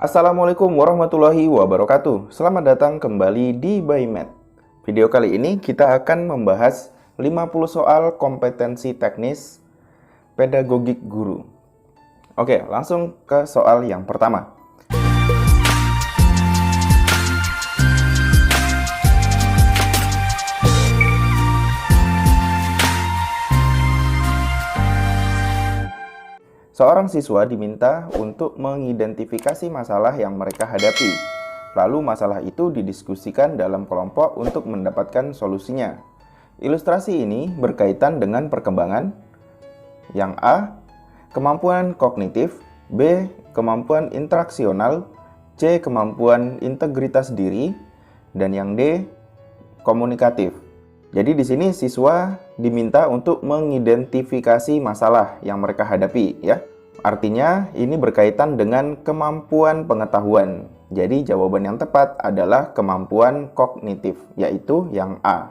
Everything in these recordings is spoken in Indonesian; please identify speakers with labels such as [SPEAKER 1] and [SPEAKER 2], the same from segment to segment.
[SPEAKER 1] Assalamualaikum warahmatullahi wabarakatuh. Selamat datang kembali di ByMath. Video kali ini kita akan membahas 50 soal kompetensi teknis pedagogik guru. Oke, langsung ke soal yang pertama. Seorang siswa diminta untuk mengidentifikasi masalah yang mereka hadapi. Lalu masalah itu didiskusikan dalam kelompok untuk mendapatkan solusinya. Ilustrasi ini berkaitan dengan perkembangan. Yang A, kemampuan kognitif, B, kemampuan interaksional, C, kemampuan integritas diri, dan yang D, komunikatif. Jadi di sini siswa diminta untuk mengidentifikasi masalah yang mereka hadapi, ya. Artinya ini berkaitan dengan kemampuan pengetahuan. Jadi jawaban yang tepat adalah kemampuan kognitif, yaitu yang A.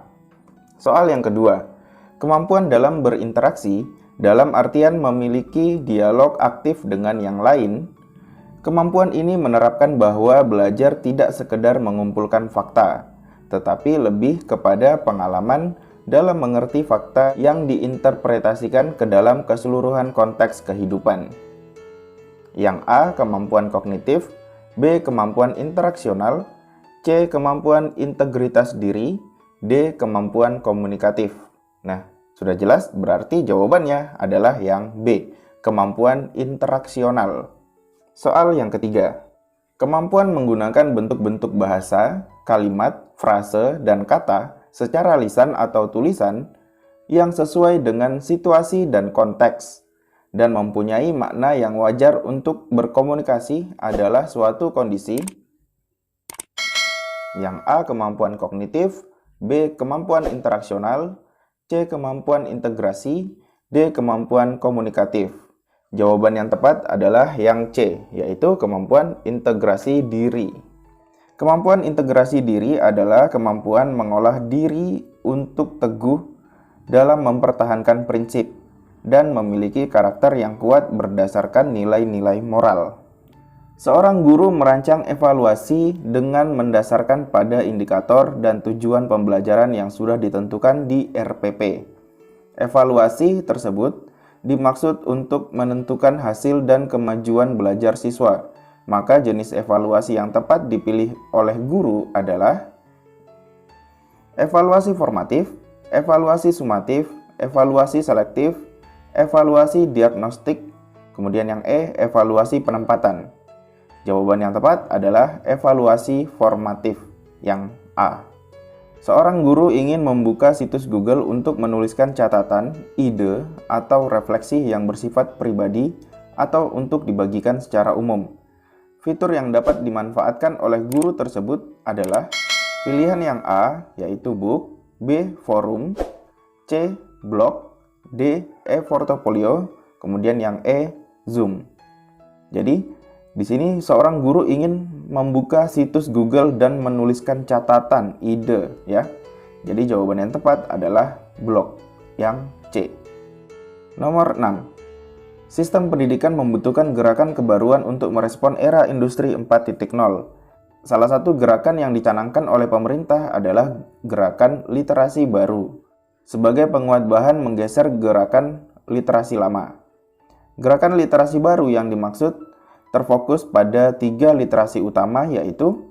[SPEAKER 1] Soal yang kedua, kemampuan dalam berinteraksi dalam artian memiliki dialog aktif dengan yang lain. Kemampuan ini menerapkan bahwa belajar tidak sekedar mengumpulkan fakta, tetapi lebih kepada pengalaman dalam mengerti fakta yang diinterpretasikan ke dalam keseluruhan konteks kehidupan. Yang A, kemampuan kognitif, B, kemampuan interaksional, C, kemampuan integritas diri, D, kemampuan komunikatif. Nah, sudah jelas berarti jawabannya adalah yang B, kemampuan interaksional. Soal yang ketiga, kemampuan menggunakan bentuk-bentuk bahasa, kalimat, frase, dan kata secara lisan atau tulisan yang sesuai dengan situasi dan konteks dan mempunyai makna yang wajar untuk berkomunikasi adalah suatu kondisi. Yang A, kemampuan kognitif, B, kemampuan interaksional, C, kemampuan integrasi, D, kemampuan komunikatif. Jawaban yang tepat adalah yang C, yaitu kemampuan integrasi diri. Kemampuan integrasi diri adalah kemampuan mengolah diri untuk teguh dalam mempertahankan prinsip dan memiliki karakter yang kuat berdasarkan nilai-nilai moral. Seorang guru merancang evaluasi dengan mendasarkan pada indikator dan tujuan pembelajaran yang sudah ditentukan di RPP. Evaluasi tersebut dimaksud untuk menentukan hasil dan kemajuan belajar siswa. Maka jenis evaluasi yang tepat dipilih oleh guru adalah evaluasi formatif, evaluasi sumatif, evaluasi selektif, evaluasi diagnostik, kemudian yang E, evaluasi penempatan. Jawaban yang tepat adalah evaluasi formatif, yang A. Seorang guru ingin membuka situs Google untuk menuliskan catatan, ide, atau refleksi yang bersifat pribadi atau untuk dibagikan secara umum. Fitur yang dapat dimanfaatkan oleh guru tersebut adalah pilihan yang A, yaitu book, B, forum, C, blog, D, e-portfolio, kemudian yang E, Zoom. Jadi, di sini seorang guru ingin membuka situs Google dan menuliskan catatan, ide, ya. Jadi jawaban yang tepat adalah blog, yang C. Nomor 6. Sistem pendidikan membutuhkan gerakan kebaruan untuk merespon era industri 4.0. Salah satu gerakan yang dicanangkan oleh pemerintah adalah gerakan literasi baru, sebagai penguat bahan menggeser gerakan literasi lama. Gerakan literasi baru yang dimaksud terfokus pada 3 literasi utama, yaitu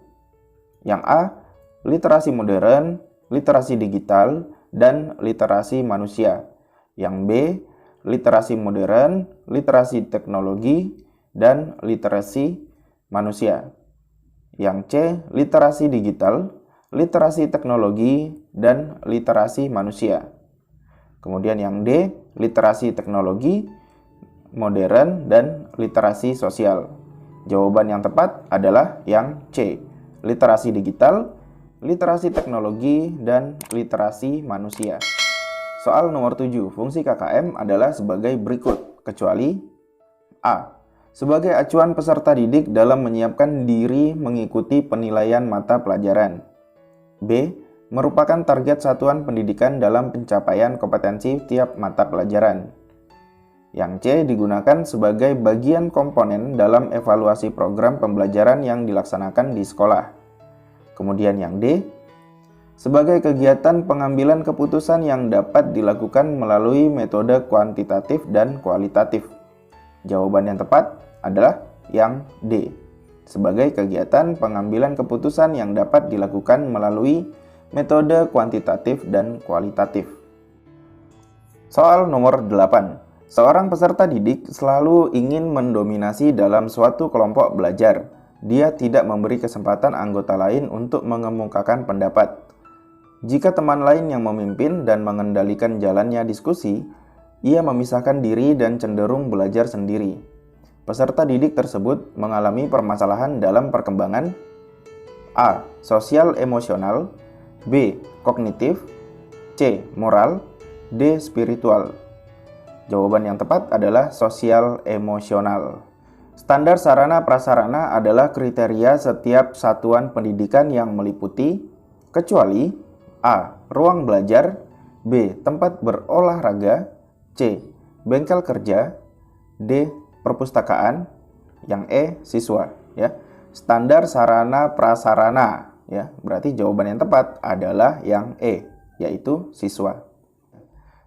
[SPEAKER 1] yang A, literasi modern, literasi digital, dan literasi manusia. Yang B, literasi modern, literasi teknologi, dan literasi manusia. Yang C, literasi digital, literasi teknologi, dan literasi manusia. Kemudian yang D, literasi teknologi, modern, dan literasi sosial. Jawaban yang tepat adalah yang C, literasi digital, literasi teknologi, dan literasi manusia. Soal nomor 7, fungsi KKM adalah sebagai berikut, kecuali A, sebagai acuan peserta didik dalam menyiapkan diri mengikuti penilaian mata pelajaran. B, merupakan target satuan pendidikan dalam pencapaian kompetensi tiap mata pelajaran. Yang C digunakan sebagai bagian komponen dalam evaluasi program pembelajaran yang dilaksanakan di sekolah. Kemudian yang D, sebagai kegiatan pengambilan keputusan yang dapat dilakukan melalui metode kuantitatif dan kualitatif. Jawaban yang tepat adalah yang D, sebagai kegiatan pengambilan keputusan yang dapat dilakukan melalui metode kuantitatif dan kualitatif. Soal nomor 8. Seorang peserta didik selalu ingin mendominasi dalam suatu kelompok belajar. Dia tidak memberi kesempatan anggota lain untuk mengemukakan pendapat. Jika teman lain yang memimpin dan mengendalikan jalannya diskusi, ia memisahkan diri dan cenderung belajar sendiri. Peserta didik tersebut mengalami permasalahan dalam perkembangan A. Sosial emosional, B. Kognitif, C. Moral, D. Spiritual. Jawaban yang tepat adalah sosial emosional. Standar sarana prasarana adalah kriteria setiap satuan pendidikan yang meliputi kecuali A. Ruang belajar, B. Tempat berolahraga, C. Bengkel kerja, D. Perpustakaan, yang E. Siswa. Ya. Standar sarana prasarana, ya. Berarti jawaban yang tepat adalah yang E, yaitu siswa.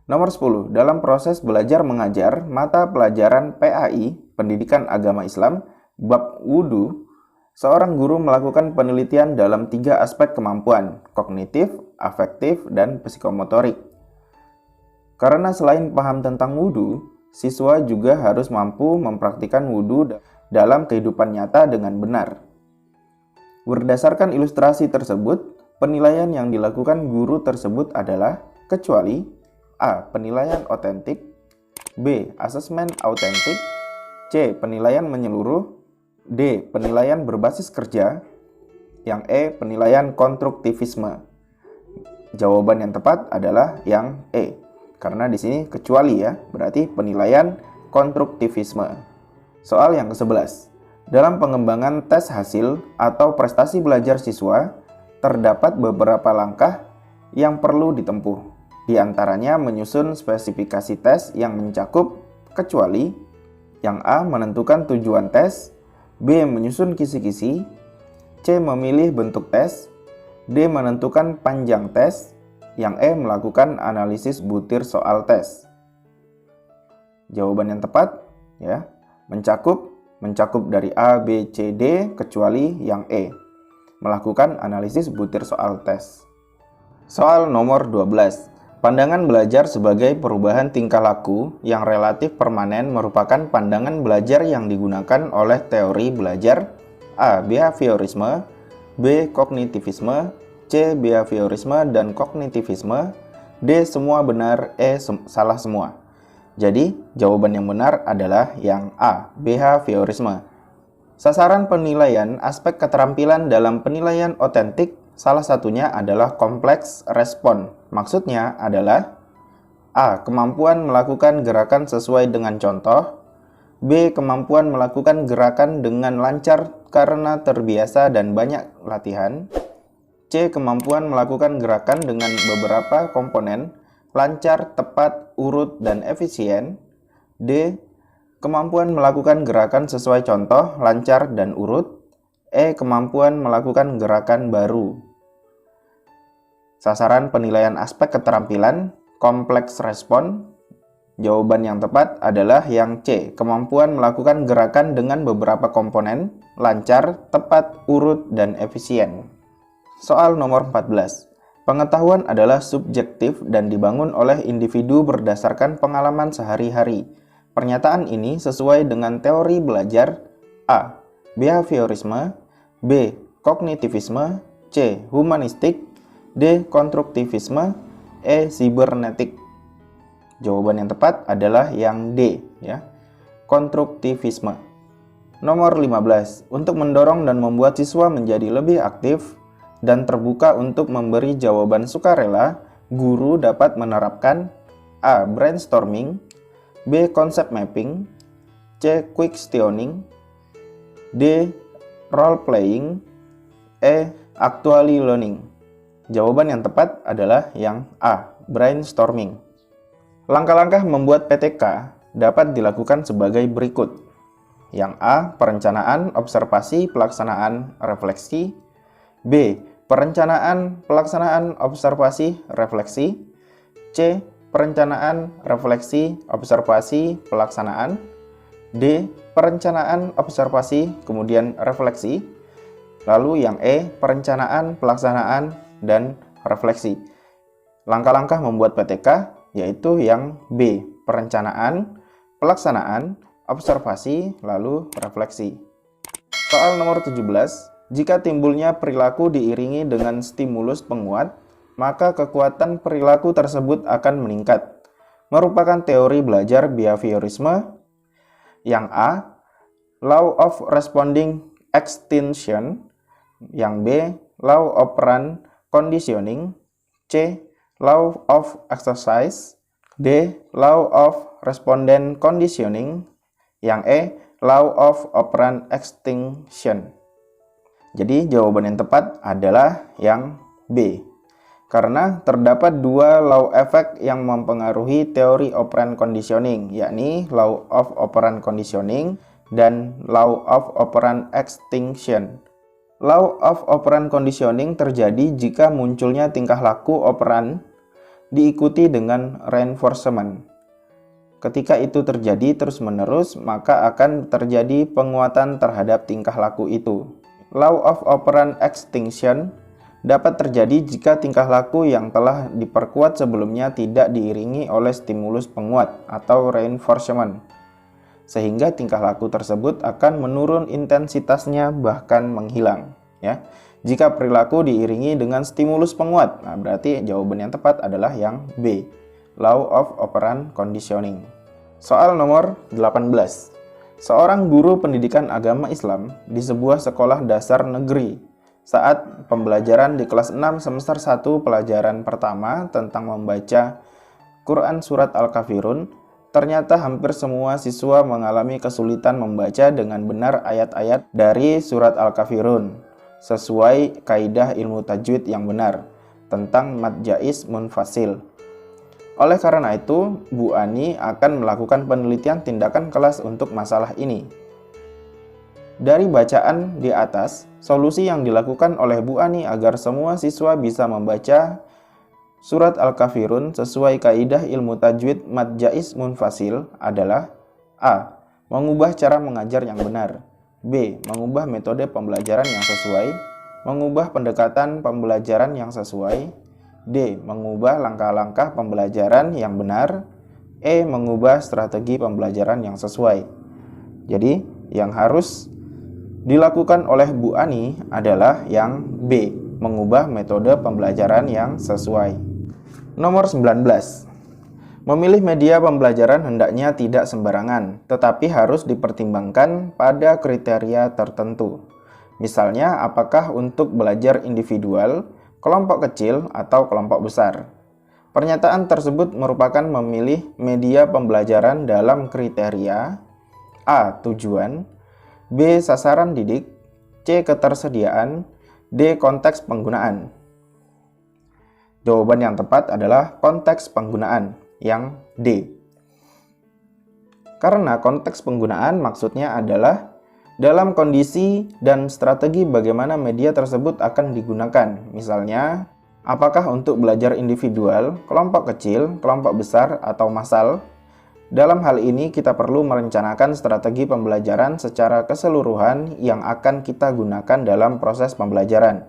[SPEAKER 1] Nomor 10. Dalam proses belajar mengajar, mata pelajaran PAI, Pendidikan Agama Islam, bab wudu, seorang guru melakukan penelitian dalam 3 aspek kemampuan, kognitif, afektif, dan psikomotorik. Karena selain paham tentang wudu, siswa juga harus mampu mempraktikkan wudu dalam kehidupan nyata dengan benar. Berdasarkan ilustrasi tersebut, penilaian yang dilakukan guru tersebut adalah kecuali A. Penilaian otentik, B. Asesmen autentik, C. Penilaian menyeluruh, D. Penilaian berbasis kerja, yang E. Penilaian konstruktivisme. Jawaban yang tepat adalah yang E, karena di sini kecuali ya, berarti penilaian konstruktivisme. Soal yang ke-11. Dalam pengembangan tes hasil atau prestasi belajar siswa, terdapat beberapa langkah yang perlu ditempuh. Di antaranya menyusun spesifikasi tes yang mencakup kecuali yang A. Menentukan tujuan tes, B. Menyusun kisi-kisi, C. Memilih bentuk tes, D. Menentukan panjang tes, yang E. Melakukan analisis butir soal tes. Jawaban yang tepat ya, mencakup dari A, B, C, D kecuali yang E. Melakukan analisis butir soal tes. Soal nomor 12. Pandangan belajar sebagai perubahan tingkah laku yang relatif permanen merupakan pandangan belajar yang digunakan oleh teori belajar A. Behaviorisme, B. Kognitivisme, C. Behaviorisme dan kognitivisme, D. Semua benar, E. Salah semua. Jadi, jawaban yang benar adalah yang A. Behaviorisme. Sasaran penilaian aspek keterampilan dalam penilaian otentik salah satunya adalah kompleks respon. Maksudnya adalah A. Kemampuan melakukan gerakan sesuai dengan contoh, B. Kemampuan melakukan gerakan dengan lancar karena terbiasa dan banyak latihan, C. Kemampuan melakukan gerakan dengan beberapa komponen, lancar, tepat, urut, dan efisien, D. Kemampuan melakukan gerakan sesuai contoh, lancar, dan urut, E. Kemampuan melakukan gerakan baru. Sasaran penilaian aspek keterampilan, kompleks respon. Jawaban yang tepat adalah yang C. Kemampuan melakukan gerakan dengan beberapa komponen, lancar, tepat, urut, dan efisien. Soal nomor 14. Pengetahuan adalah subjektif dan dibangun oleh individu berdasarkan pengalaman sehari-hari. Pernyataan ini sesuai dengan teori belajar A. Behaviorisme, B. Kognitivisme, C. Humanistik, D. Konstruktivisme, E. Sibernetik. Jawaban yang tepat adalah yang D, ya. Konstruktivisme. Nomor 15. Untuk mendorong dan membuat siswa menjadi lebih aktif dan terbuka untuk memberi jawaban sukarela, guru dapat menerapkan A. Brainstorming, B. Concept mapping, C. Questioning, D. Role playing, E. Actually learning. Jawaban yang tepat adalah yang A. Brainstorming. Langkah-langkah membuat PTK dapat dilakukan sebagai berikut. Yang A. Perencanaan, observasi, pelaksanaan, refleksi. B. Perencanaan, pelaksanaan, observasi, refleksi. C. Perencanaan, refleksi, observasi, pelaksanaan. D. Perencanaan, observasi, kemudian refleksi. Lalu yang E. Perencanaan, pelaksanaan, dan refleksi. Langkah-langkah membuat PTK yaitu yang B. Perencanaan, pelaksanaan, observasi, lalu refleksi. Soal nomor 17. Jika timbulnya perilaku diiringi dengan stimulus penguat, maka kekuatan perilaku tersebut akan meningkat. Merupakan teori belajar behaviorisme. Yang A. Law of Responding Extinction. Yang B. Law operant conditioning. C. Law of Exercise. D. Law of Respondent conditioning. Yang E. Law of operant extinction. Jadi jawaban yang tepat adalah yang B. Karena terdapat dua law effect yang mempengaruhi teori operant conditioning, yakni law of operant conditioning dan law of operant extinction. Law of operant conditioning terjadi jika munculnya tingkah laku operand diikuti dengan reinforcement. Ketika itu terjadi terus-menerus, maka akan terjadi penguatan terhadap tingkah laku itu. Law of operant extinction dapat terjadi jika tingkah laku yang telah diperkuat sebelumnya tidak diiringi oleh stimulus penguat atau reinforcement, sehingga tingkah laku tersebut akan menurun intensitasnya bahkan menghilang. Ya, jika perilaku diiringi dengan stimulus penguat, nah berarti jawaban yang tepat adalah yang B. Law of operant conditioning. Soal nomor 18. Seorang guru pendidikan agama Islam di sebuah sekolah dasar negeri saat pembelajaran di kelas 6 semester 1 pelajaran pertama tentang membaca Quran Surat Al-Kafirun, ternyata hampir semua siswa mengalami kesulitan membaca dengan benar ayat-ayat dari Surat Al-Kafirun sesuai kaidah ilmu tajwid yang benar tentang mad jaiz munfasil. Oleh karena itu, Bu Ani akan melakukan penelitian tindakan kelas untuk masalah ini. Dari bacaan di atas, solusi yang dilakukan oleh Bu Ani agar semua siswa bisa membaca Surat Al-Kafirun sesuai kaidah ilmu tajwid mad jaiz munfasil adalah A. Mengubah cara mengajar yang benar. B. Mengubah metode pembelajaran yang sesuai. Mengubah pendekatan pembelajaran yang sesuai. D. Mengubah langkah-langkah pembelajaran yang benar. E. Mengubah strategi pembelajaran yang sesuai. Jadi, yang harus dilakukan oleh Bu Ani adalah yang B. Mengubah metode pembelajaran yang sesuai. Nomor 19. Memilih media pembelajaran hendaknya tidak sembarangan, tetapi harus dipertimbangkan pada kriteria tertentu. Misalnya, apakah untuk belajar individual, kelompok kecil, atau kelompok besar. Pernyataan tersebut merupakan memilih media pembelajaran dalam kriteria A. Tujuan, B. Sasaran didik, C. Ketersediaan, D. Konteks penggunaan. Jawaban yang tepat adalah konteks penggunaan, yang D. Karena konteks penggunaan maksudnya adalah dalam kondisi dan strategi bagaimana media tersebut akan digunakan. Misalnya, apakah untuk belajar individual, kelompok kecil, kelompok besar, atau massal. Dalam hal ini kita perlu merencanakan strategi pembelajaran secara keseluruhan yang akan kita gunakan dalam proses pembelajaran,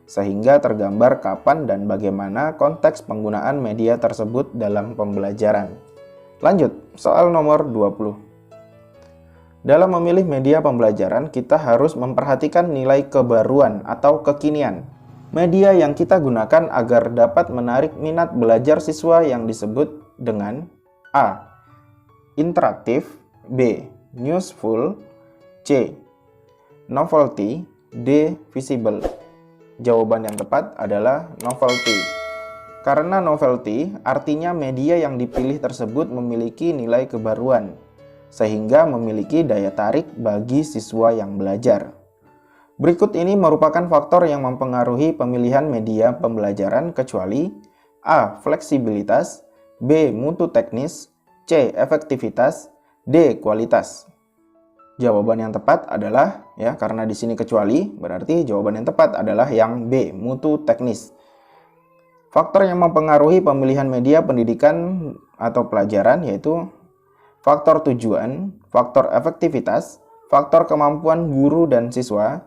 [SPEAKER 1] sehingga tergambar kapan dan bagaimana konteks penggunaan media tersebut dalam pembelajaran. Lanjut, soal nomor 20. Dalam memilih media pembelajaran, kita harus memperhatikan nilai kebaruan atau kekinian. Media yang kita gunakan agar dapat menarik minat belajar siswa yang disebut dengan A. Interaktif, B. Useful, C. Novelty, D. Visible. Jawaban yang tepat adalah novelty. Karena novelty artinya media yang dipilih tersebut memiliki nilai kebaruan, sehingga memiliki daya tarik bagi siswa yang belajar. Berikut ini merupakan faktor yang mempengaruhi pemilihan media pembelajaran kecuali A. Fleksibilitas, B. Mutu teknis, C. Efektivitas, D. Kualitas. Jawaban yang tepat adalah, ya, karena di sini kecuali, berarti jawaban yang tepat adalah yang B. Mutu teknis. Faktor yang mempengaruhi pemilihan media pendidikan atau pelajaran yaitu faktor tujuan, faktor efektivitas, faktor kemampuan guru dan siswa,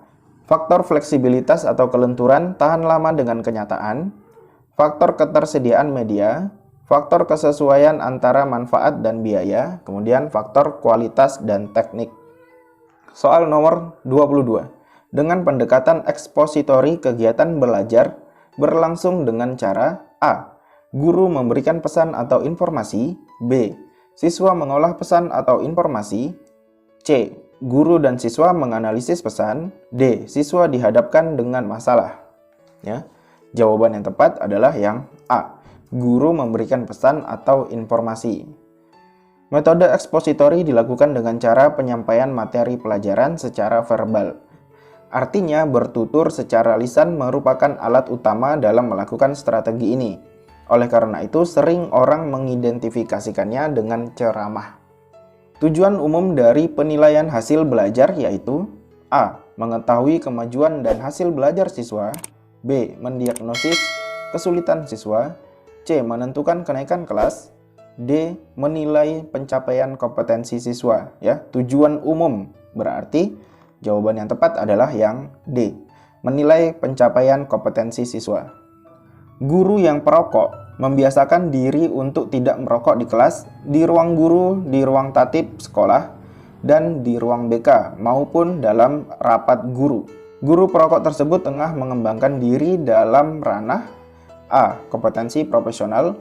[SPEAKER 1] faktor fleksibilitas atau kelenturan tahan lama dengan kenyataan, faktor ketersediaan media, faktor kesesuaian antara manfaat dan biaya, kemudian faktor kualitas dan teknik. Soal nomor 22. Dengan pendekatan ekspositori, kegiatan belajar berlangsung dengan cara A. Guru memberikan pesan atau informasi. B. Siswa mengolah pesan atau informasi. C. Guru dan siswa menganalisis pesan. D. Siswa dihadapkan dengan masalah. Ya. Jawaban yang tepat adalah yang A. Guru memberikan pesan atau informasi. Metode ekspositori dilakukan dengan cara penyampaian materi pelajaran secara verbal. Artinya, bertutur secara lisan merupakan alat utama dalam melakukan strategi ini. Oleh karena itu, sering orang mengidentifikasikannya dengan ceramah. Tujuan umum dari penilaian hasil belajar yaitu A. Mengetahui kemajuan dan hasil belajar siswa. B. Mendiagnosis kesulitan siswa. C. Menentukan kenaikan kelas. D. Menilai pencapaian kompetensi siswa. Ya, tujuan umum berarti jawaban yang tepat adalah yang D. Menilai pencapaian kompetensi siswa. Guru yang perokok membiasakan diri untuk tidak merokok di kelas, di ruang guru, di ruang tatip sekolah, dan di ruang BK maupun dalam rapat guru. Guru perokok tersebut tengah mengembangkan diri dalam ranah A. Kompetensi profesional,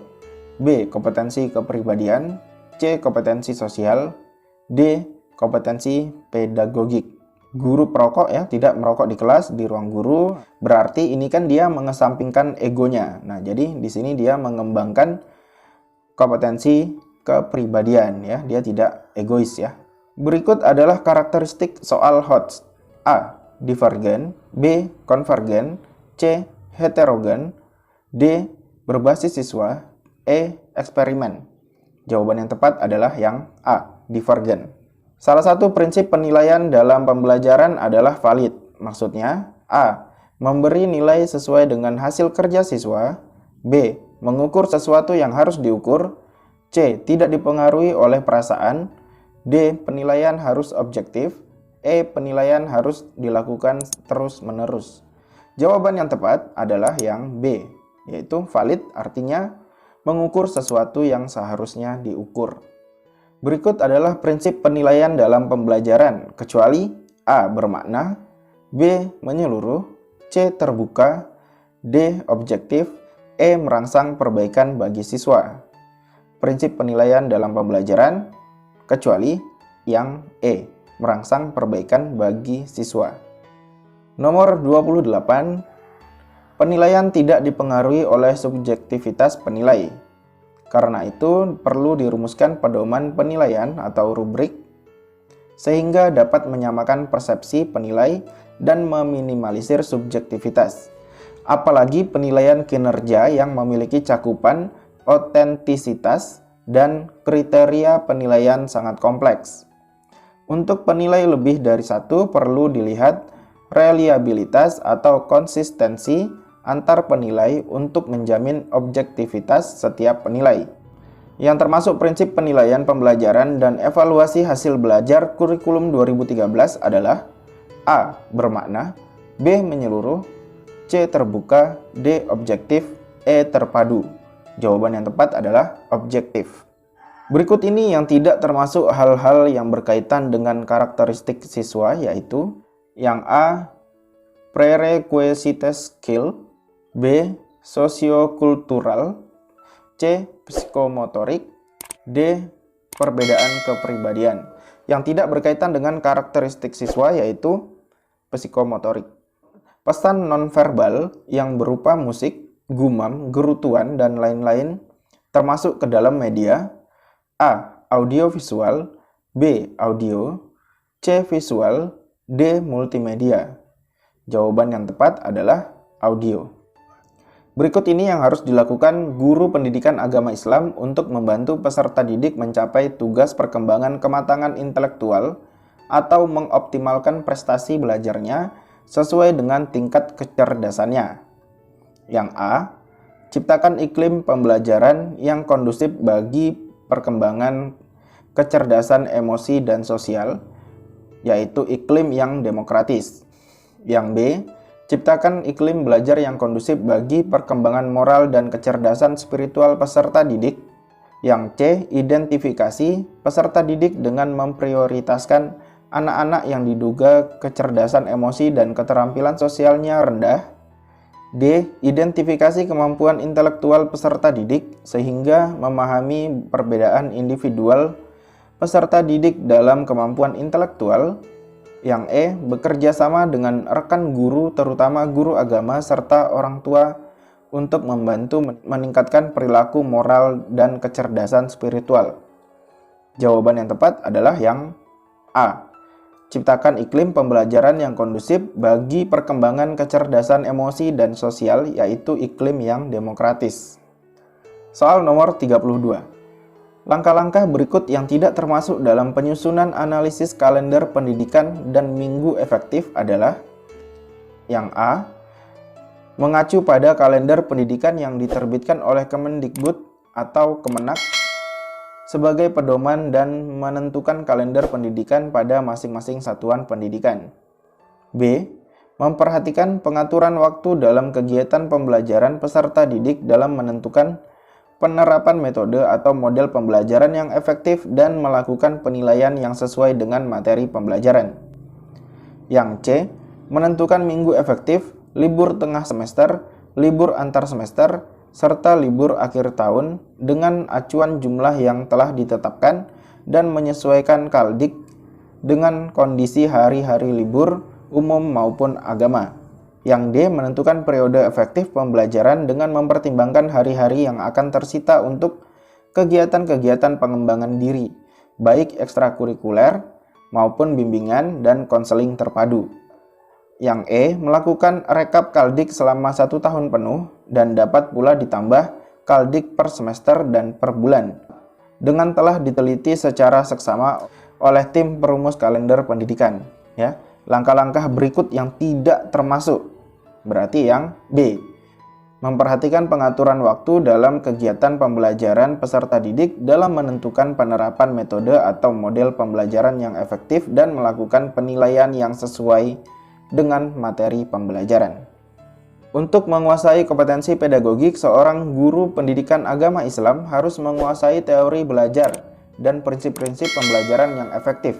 [SPEAKER 1] B. Kompetensi kepribadian, C. Kompetensi sosial, D. Kompetensi pedagogik. Guru perokok ya tidak merokok di kelas, di ruang guru, berarti ini kan dia mengesampingkan egonya. Nah, jadi di sini dia mengembangkan kompetensi kepribadian ya, dia tidak egois ya. Berikut adalah karakteristik soal HOTS. A. Divergen, B. Konvergen, C. Heterogen, D. Berbasis siswa, E. Eksperimen. Jawaban yang tepat adalah yang A. Divergen. Salah satu prinsip penilaian dalam pembelajaran adalah valid. Maksudnya, A. Memberi nilai sesuai dengan hasil kerja siswa. B. Mengukur sesuatu yang harus diukur. C. Tidak dipengaruhi oleh perasaan. D. Penilaian harus objektif. E. Penilaian harus dilakukan terus-menerus. Jawaban yang tepat adalah yang B, yaitu valid artinya mengukur sesuatu yang seharusnya diukur. Berikut adalah prinsip penilaian dalam pembelajaran, kecuali A. Bermakna, B. Menyeluruh, C. Terbuka, D. Objektif, E. Merangsang perbaikan bagi siswa. Prinsip penilaian dalam pembelajaran, kecuali yang E. Merangsang perbaikan bagi siswa. Nomor 28. Penilaian tidak dipengaruhi oleh subjektivitas penilai. Karena itu, perlu dirumuskan pedoman penilaian atau rubrik sehingga dapat menyamakan persepsi penilai dan meminimalisir subjektivitas. Apalagi penilaian kinerja yang memiliki cakupan otentisitas dan kriteria penilaian sangat kompleks. Untuk penilai lebih dari satu perlu dilihat reliabilitas atau konsistensi antar penilai untuk menjamin objektivitas setiap penilai. Yang termasuk prinsip penilaian pembelajaran dan evaluasi hasil belajar kurikulum 2013 adalah A. Bermakna, B. Menyeluruh, C. Terbuka, D. Objektif, E. Terpadu. Jawaban yang tepat adalah objektif. Berikut ini yang tidak termasuk hal-hal yang berkaitan dengan karakteristik siswa, yaitu yang A. Prerequisites skill, B. Sosiokultural, C. Psikomotorik, D. Perbedaan kepribadian. Yang tidak berkaitan dengan karakteristik siswa yaitu psikomotorik. Pesan nonverbal yang berupa musik, gumam, gerutuan, dan lain-lain termasuk ke dalam media A. Audiovisual, B. Audio, C. Visual, D. Multimedia. Jawaban yang tepat adalah audio. Berikut ini yang harus dilakukan guru pendidikan agama Islam untuk membantu peserta didik mencapai tugas perkembangan kematangan intelektual atau mengoptimalkan prestasi belajarnya sesuai dengan tingkat kecerdasannya. Yang A. Ciptakan iklim pembelajaran yang kondusif bagi perkembangan kecerdasan emosi dan sosial, yaitu iklim yang demokratis. Yang B. Ciptakan iklim belajar yang kondusif bagi perkembangan moral dan kecerdasan spiritual peserta didik. Yang C. Identifikasi peserta didik dengan memprioritaskan anak-anak yang diduga kecerdasan emosi dan keterampilan sosialnya rendah. D. Identifikasi kemampuan intelektual peserta didik sehingga memahami perbedaan individual peserta didik dalam kemampuan intelektual. Yang E. Bekerja sama dengan rekan guru, terutama guru agama serta orang tua untuk membantu meningkatkan perilaku moral dan kecerdasan spiritual. Jawaban yang tepat adalah yang A. Ciptakan iklim pembelajaran yang kondusif bagi perkembangan kecerdasan emosi dan sosial, yaitu iklim yang demokratis. Soal nomor 32. Langkah-langkah berikut yang tidak termasuk dalam penyusunan analisis kalender pendidikan dan minggu efektif adalah: yang A. Mengacu pada kalender pendidikan yang diterbitkan oleh Kemendikbud atau Kemenak sebagai pedoman dan menentukan kalender pendidikan pada masing-masing satuan pendidikan. B. Memperhatikan pengaturan waktu dalam kegiatan pembelajaran peserta didik dalam menentukan penerapan metode atau model pembelajaran yang efektif dan melakukan penilaian yang sesuai dengan materi pembelajaran. Yang C. Menentukan minggu efektif, libur tengah semester, libur antar semester, serta libur akhir tahun dengan acuan jumlah yang telah ditetapkan dan menyesuaikan Kaldik dengan kondisi hari-hari libur umum maupun agama. Yang D. Menentukan periode efektif pembelajaran dengan mempertimbangkan hari-hari yang akan tersita untuk kegiatan-kegiatan pengembangan diri, baik ekstrakurikuler maupun bimbingan dan konseling terpadu. Yang E. Melakukan rekap Kaldik selama 1 tahun penuh dan dapat pula ditambah Kaldik per semester dan per bulan, dengan telah diteliti secara seksama oleh tim perumus kalender pendidikan. Langkah-langkah berikut yang tidak termasuk berarti yang B. Memperhatikan pengaturan waktu dalam kegiatan pembelajaran peserta didik dalam menentukan penerapan metode atau model pembelajaran yang efektif dan melakukan penilaian yang sesuai dengan materi pembelajaran. Untuk menguasai kompetensi pedagogik, seorang guru pendidikan agama Islam harus menguasai teori belajar dan prinsip-prinsip pembelajaran yang efektif.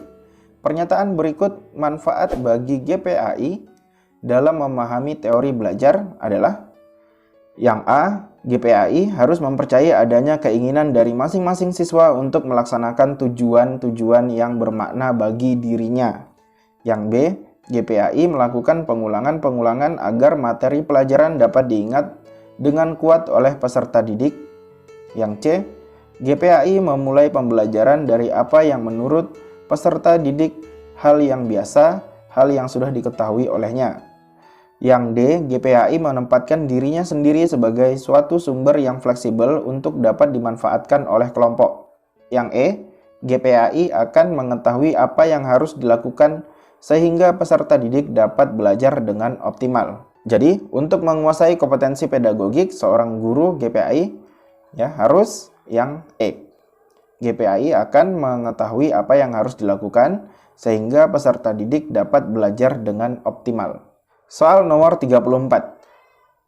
[SPEAKER 1] Pernyataan berikut manfaat bagi GPAI dalam memahami teori belajar adalah: yang A. GPAI harus mempercayai adanya keinginan dari masing-masing siswa untuk melaksanakan tujuan-tujuan yang bermakna bagi dirinya. Yang B. GPAI melakukan pengulangan-pengulangan agar materi pelajaran dapat diingat dengan kuat oleh peserta didik. Yang C. GPAI memulai pembelajaran dari apa yang menurut peserta didik hal yang biasa, hal yang sudah diketahui olehnya. Yang D. GPAI menempatkan dirinya sendiri sebagai suatu sumber yang fleksibel untuk dapat dimanfaatkan oleh kelompok. Yang E. GPAI akan mengetahui apa yang harus dilakukan sehingga peserta didik dapat belajar dengan optimal. Jadi, untuk menguasai kompetensi pedagogik seorang guru GPAI harus yang E. GPAI akan mengetahui apa yang harus dilakukan sehingga peserta didik dapat belajar dengan optimal. Soal nomor 34.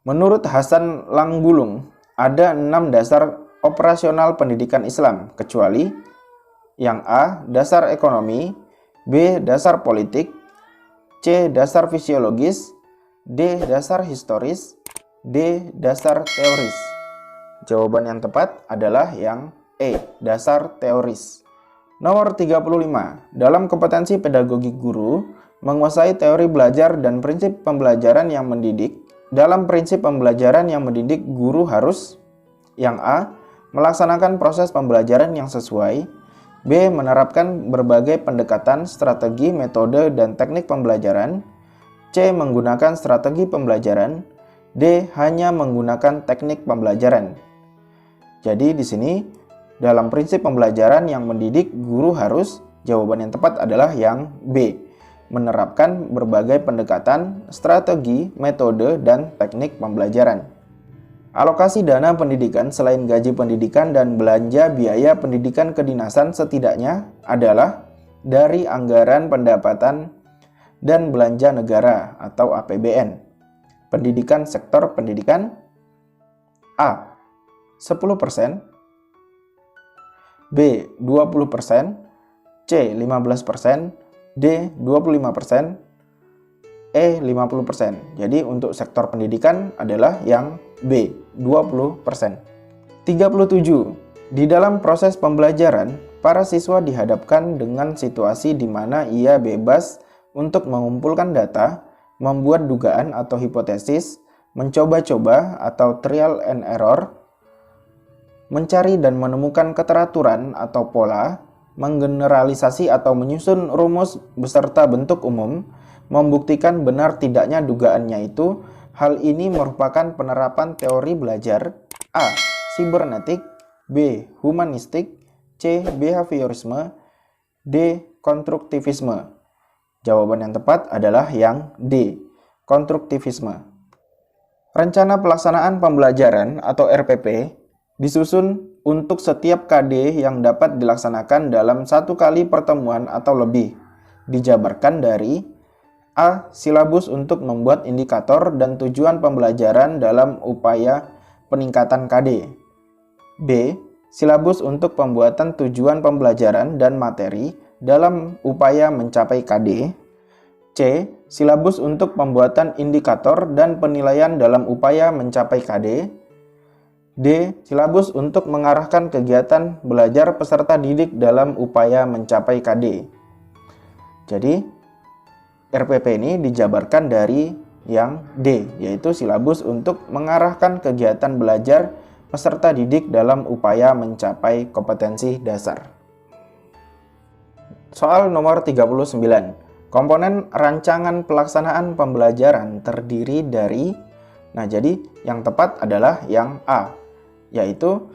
[SPEAKER 1] Menurut Hasan Langbulung, ada 6 dasar operasional pendidikan Islam, kecuali yang A. Dasar ekonomi, B. Dasar politik, C. Dasar fisiologis, D. Dasar historis, D. Dasar teoris. Jawaban yang tepat adalah yang E. Dasar teoris. Nomor 35. Dalam kompetensi pedagogik guru, menguasai teori belajar dan prinsip pembelajaran yang mendidik. Dalam prinsip pembelajaran yang mendidik, guru harus yang A. Melaksanakan proses pembelajaran yang sesuai, B. Menerapkan berbagai pendekatan, strategi, metode, dan teknik pembelajaran, C. Menggunakan strategi pembelajaran, D. Hanya menggunakan teknik pembelajaran. Jadi di sini dalam prinsip pembelajaran yang mendidik, guru harus, jawaban yang tepat adalah yang B. Menerapkan berbagai pendekatan, strategi, metode, dan teknik pembelajaran. Alokasi dana pendidikan selain gaji pendidikan dan belanja biaya pendidikan kedinasan setidaknya adalah dari anggaran pendapatan dan belanja negara atau APBN. Pendidikan sektor pendidikan A. 10%, B. 20%, C. 15%, D. 25%, E. 50%. Jadi untuk sektor pendidikan adalah yang B. 20%. 37. Di dalam proses pembelajaran, para siswa dihadapkan dengan situasi di mana ia bebas untuk mengumpulkan data, membuat dugaan atau hipotesis, mencoba-coba atau trial and error, mencari dan menemukan keteraturan atau pola, menggeneralisasi atau menyusun rumus beserta bentuk umum, membuktikan benar tidaknya dugaannya itu. Hal ini merupakan penerapan teori belajar A. Sibernetik, B. Humanistik, C. Behaviorisme, D. Konstruktivisme. Jawaban yang tepat adalah yang D. Konstruktivisme. Rencana pelaksanaan pembelajaran atau RPP disusun untuk setiap KD yang dapat dilaksanakan dalam satu kali pertemuan atau lebih. Dijabarkan dari A. Silabus untuk membuat indikator dan tujuan pembelajaran dalam upaya peningkatan KD. B. Silabus untuk pembuatan tujuan pembelajaran dan materi dalam upaya mencapai KD. C. Silabus untuk pembuatan indikator dan penilaian dalam upaya mencapai KD. D. Silabus untuk mengarahkan kegiatan belajar peserta didik dalam upaya mencapai KD. Jadi, RPP ini dijabarkan dari yang D, yaitu silabus untuk mengarahkan kegiatan belajar peserta didik dalam upaya mencapai kompetensi dasar. Soal nomor 39. Komponen rancangan pelaksanaan pembelajaran terdiri dari, jadi yang tepat adalah yang A, yaitu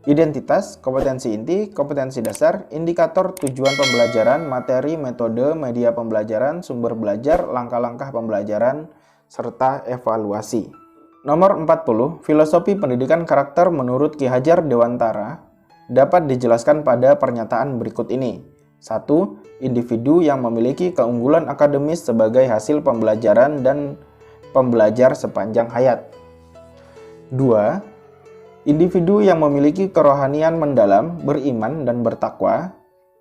[SPEAKER 1] identitas, kompetensi inti, kompetensi dasar, indikator tujuan pembelajaran, materi, metode, media pembelajaran, sumber belajar, langkah-langkah pembelajaran, serta evaluasi. Nomor 40, filosofi pendidikan karakter menurut Ki Hajar Dewantara dapat dijelaskan pada pernyataan berikut ini. 1. Individu yang memiliki keunggulan akademis sebagai hasil pembelajaran dan pembelajar sepanjang hayat. 2. Individu yang memiliki kerohanian mendalam, beriman, dan bertakwa.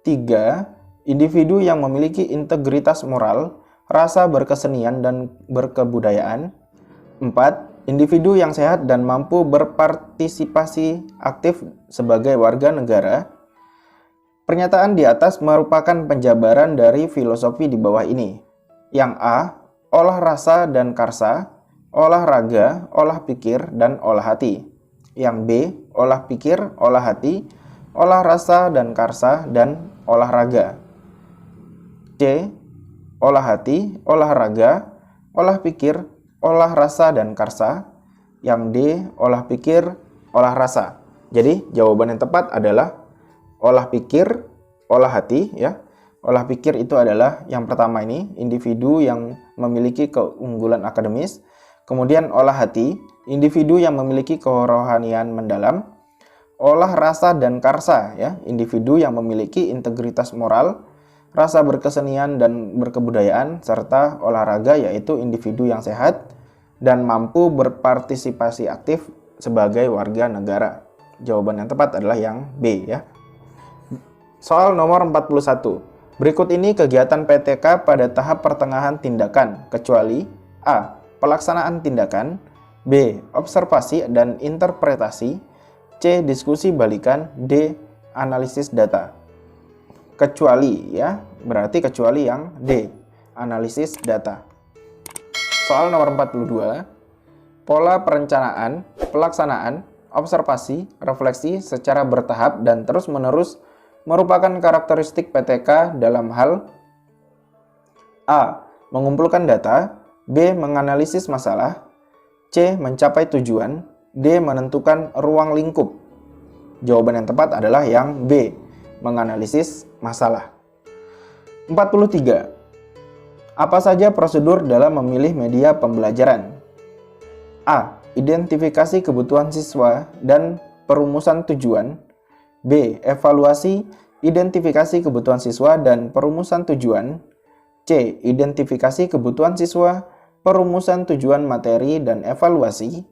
[SPEAKER 1] 3. Individu yang memiliki integritas moral, rasa berkesenian, dan berkebudayaan. 4. Individu yang sehat dan mampu berpartisipasi aktif sebagai warga negara. Pernyataan di atas merupakan penjabaran dari filosofi di bawah ini. Yang A. Olah rasa dan karsa, olah raga, olah pikir, dan olah hati. Yang B. Olah pikir, olah hati, olah rasa dan karsa, dan olahraga. C. Olah hati, olahraga, olah pikir, olah rasa dan karsa. Yang D. Olah pikir, olah rasa. Jadi jawaban yang tepat adalah olah pikir, olah hati, ya. Olah pikir itu adalah yang pertama ini, individu yang memiliki keunggulan akademis. Kemudian olah hati, individu yang memiliki kerohanian mendalam. Olah rasa dan karsa, ya, individu yang memiliki integritas moral, rasa berkesenian dan berkebudayaan, serta olahraga, yaitu individu yang sehat dan mampu berpartisipasi aktif sebagai warga negara. Jawaban yang tepat adalah yang B, ya. Soal nomor 41. Berikut ini kegiatan PTK pada tahap pertengahan tindakan, kecuali A. Pelaksanaan tindakan, B. Observasi dan interpretasi, C. Diskusi balikan, D. Analisis data. Kecuali, ya, berarti kecuali yang D. Analisis data. Soal nomor 42. Pola perencanaan, pelaksanaan, observasi, refleksi secara bertahap dan terus-menerus merupakan karakteristik PTK dalam hal A. Mengumpulkan data, B. Menganalisis masalah, C. Mencapai tujuan. D. Menentukan ruang lingkup. Jawaban yang tepat adalah yang B. Menganalisis masalah. 43. Apa saja prosedur dalam memilih media pembelajaran? A. Identifikasi kebutuhan siswa dan perumusan tujuan. B. Evaluasi, identifikasi kebutuhan siswa dan perumusan tujuan. C. Identifikasi kebutuhan siswa, perumusan tujuan materi dan evaluasi.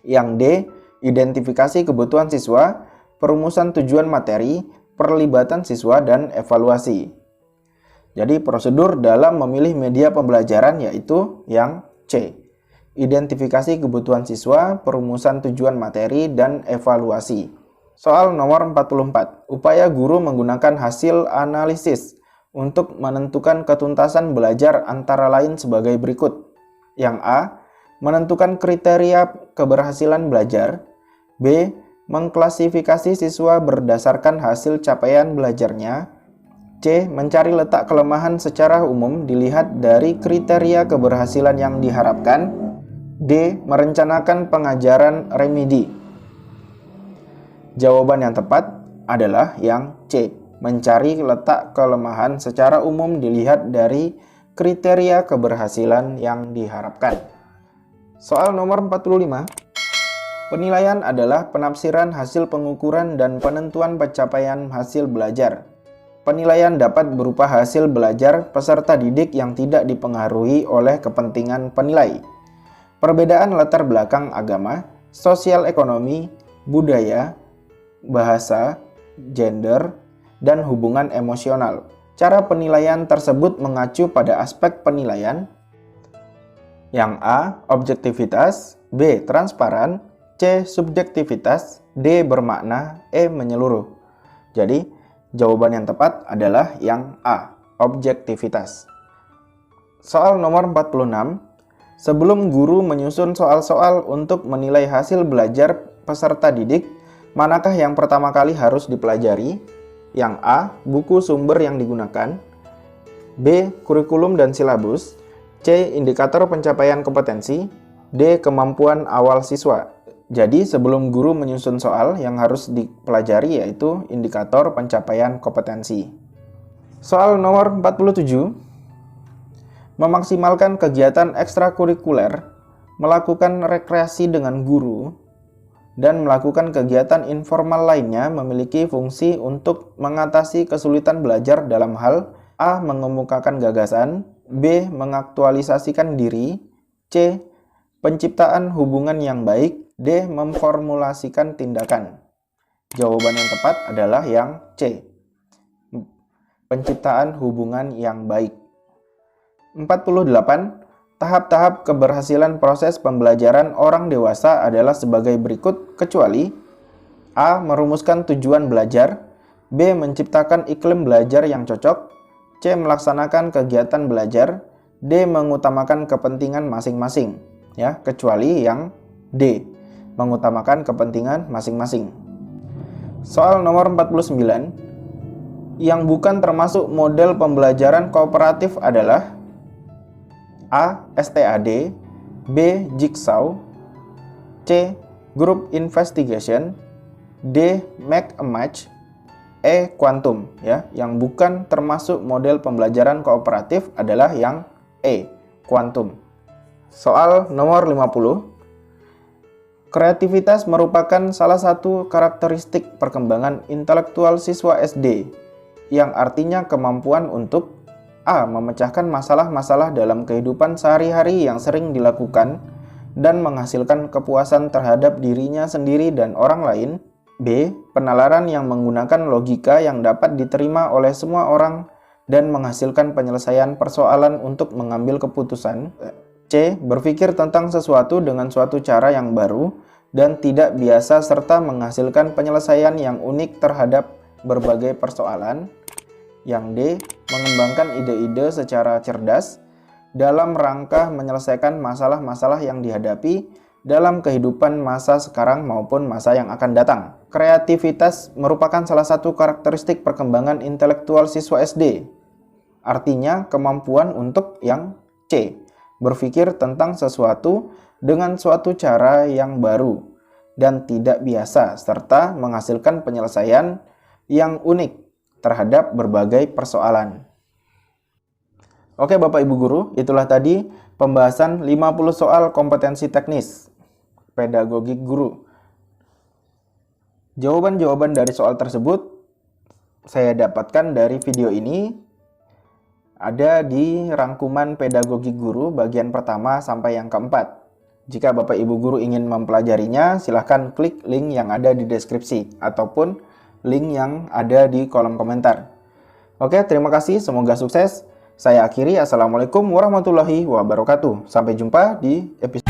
[SPEAKER 1] Yang D. Identifikasi kebutuhan siswa, perumusan tujuan materi, perlibatan siswa dan evaluasi. Jadi prosedur dalam memilih media pembelajaran yaitu yang C. Identifikasi kebutuhan siswa, perumusan tujuan materi, dan evaluasi. Soal nomor 44. Upaya guru menggunakan hasil analisis untuk menentukan ketuntasan belajar antara lain sebagai berikut. Yang A. Menentukan kriteria keberhasilan belajar. B. Mengklasifikasi siswa berdasarkan hasil capaian belajarnya. C. Mencari letak kelemahan secara umum dilihat dari kriteria keberhasilan yang diharapkan. D. Merencanakan pengajaran remedi. Jawaban yang tepat adalah yang C. Mencari letak kelemahan secara umum dilihat dari kriteria keberhasilan yang diharapkan. Soal nomor 45. Penilaian adalah penafsiran hasil pengukuran dan penentuan pencapaian hasil belajar. Penilaian dapat berupa hasil belajar peserta didik yang tidak dipengaruhi oleh kepentingan penilai. Perbedaan latar belakang agama, sosial ekonomi, budaya, bahasa, gender, dan hubungan emosional. Cara penilaian tersebut mengacu pada aspek penilaian. Yang A. Objektivitas. B. Transparan. C. Subjektivitas. D. Bermakna. E. Menyeluruh. Jadi, jawaban yang tepat adalah yang A. Objektivitas. Soal nomor 46. Sebelum guru menyusun soal-soal untuk menilai hasil belajar peserta didik, manakah yang pertama kali harus dipelajari? Yang A. Buku sumber yang digunakan. B. Kurikulum dan silabus. C. Indikator pencapaian kompetensi. D. Kemampuan awal siswa. Jadi sebelum guru menyusun soal yang harus dipelajari yaitu indikator pencapaian kompetensi. Soal nomor 47. Memaksimalkan kegiatan ekstrakurikuler, melakukan rekreasi dengan guru, dan melakukan kegiatan informal lainnya memiliki fungsi untuk mengatasi kesulitan belajar dalam hal A. Mengemukakan gagasan. B. Mengaktualisasikan diri. C. Penciptaan hubungan yang baik. D. Memformulasikan tindakan. Jawaban yang tepat adalah yang C. Penciptaan hubungan yang baik. 48. Tahap-tahap keberhasilan proses pembelajaran orang dewasa adalah sebagai berikut kecuali A. Merumuskan tujuan belajar. B. Menciptakan iklim belajar yang cocok. C. Melaksanakan kegiatan belajar. D. Mengutamakan kepentingan masing-masing. Ya, kecuali yang D. Mengutamakan kepentingan masing-masing. Soal nomor 49. Yang bukan termasuk model pembelajaran kooperatif adalah A. STAD. B. Jigsaw. C. Group Investigation. D. Make a Match. E. Quantum. Ya, yang bukan termasuk model pembelajaran kooperatif adalah yang E. Quantum. Soal nomor 50. Kreativitas merupakan salah satu karakteristik perkembangan intelektual siswa SD, yang artinya kemampuan untuk A. Memecahkan masalah-masalah dalam kehidupan sehari-hari yang sering dilakukan dan menghasilkan kepuasan terhadap dirinya sendiri dan orang lain. B. Penalaran yang menggunakan logika yang dapat diterima oleh semua orang dan menghasilkan penyelesaian persoalan untuk mengambil keputusan. C. Berpikir tentang sesuatu dengan suatu cara yang baru dan tidak biasa serta menghasilkan penyelesaian yang unik terhadap berbagai persoalan. Yang D. Mengembangkan ide-ide secara cerdas dalam rangka menyelesaikan masalah-masalah yang dihadapi dalam kehidupan masa sekarang maupun masa yang akan datang. Kreativitas merupakan salah satu karakteristik perkembangan intelektual siswa SD. Artinya kemampuan untuk yang C. berpikir tentang sesuatu dengan suatu cara yang baru dan tidak biasa, serta menghasilkan penyelesaian yang unik terhadap berbagai persoalan. Oke Bapak Ibu Guru, itulah tadi pembahasan 50 soal kompetensi teknis pedagogik guru. Jawaban-jawaban dari soal tersebut saya dapatkan dari video ini, ada di rangkuman pedagogik guru bagian pertama sampai yang keempat. Jika Bapak Ibu Guru ingin mempelajarinya, silahkan klik link yang ada di deskripsi ataupun link yang ada di kolom komentar. Oke, terima kasih, semoga sukses. Saya akhiri, Assalamualaikum warahmatullahi wabarakatuh. Sampai jumpa di episode